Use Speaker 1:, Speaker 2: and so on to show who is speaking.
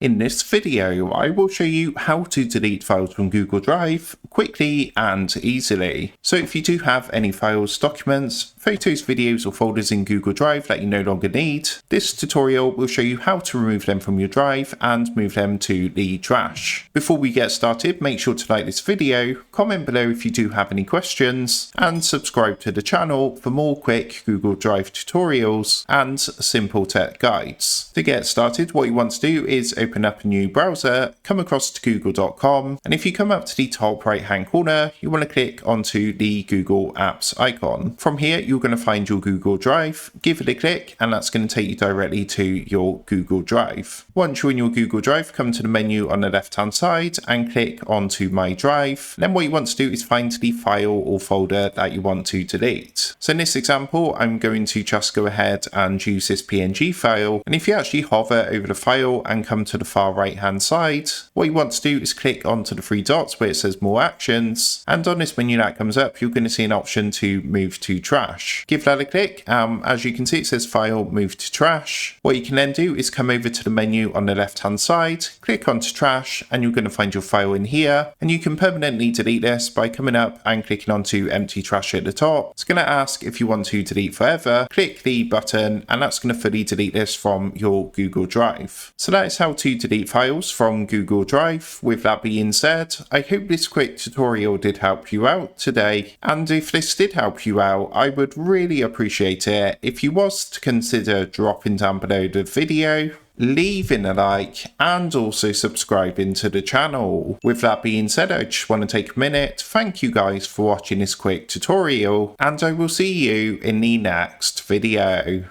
Speaker 1: In this video, I will show you how to delete files from Google Drive quickly and easily. So if you do have any files, documents, photos, videos or folders in Google Drive that you no longer need, this tutorial will show you how to remove them from your drive and move them to the trash. Before we get started, make sure to like this video, comment below if you do have any questions, and subscribe to the channel for more quick Google Drive tutorials and simple tech guides. To get started, what you want to do is open up a new browser, come across to google.com, and if you come up to the top right hand corner, you want to click onto the Google Apps icon. From here, you're going to find your Google Drive, give it a click, and that's going to take you directly to your Google Drive. Once you're in your Google Drive, come to the menu on the left hand side and click onto My Drive. Then what you want to do is find the file or folder that you want to delete. So in this example, I'm going to just go ahead and use this PNG file, and if you actually hover over the file and come to the far right hand side, what you want to do is click onto the three dots where it says More Actions, and on this menu that comes up, you're going to see an option to move to trash. Give that a click. As you can see, it says File, Move to Trash. What you can then do is come over to the menu on the left hand side, click onto Trash, and you're going to find your file in here, and you can permanently delete this by coming up and clicking onto Empty Trash at the top. It's going to ask if you want to delete forever. Click the button, and that's going to fully delete this from your Google Drive. So that is how to delete files from Google Drive. With that being said, I hope this quick tutorial did help you out today, and if this did help you out, I would really appreciate it if you was to consider dropping down below the video, leaving a like, and also subscribing to the channel. With that being said, I just want to take a minute, thank you guys for watching this quick tutorial, and I will see you in the next video.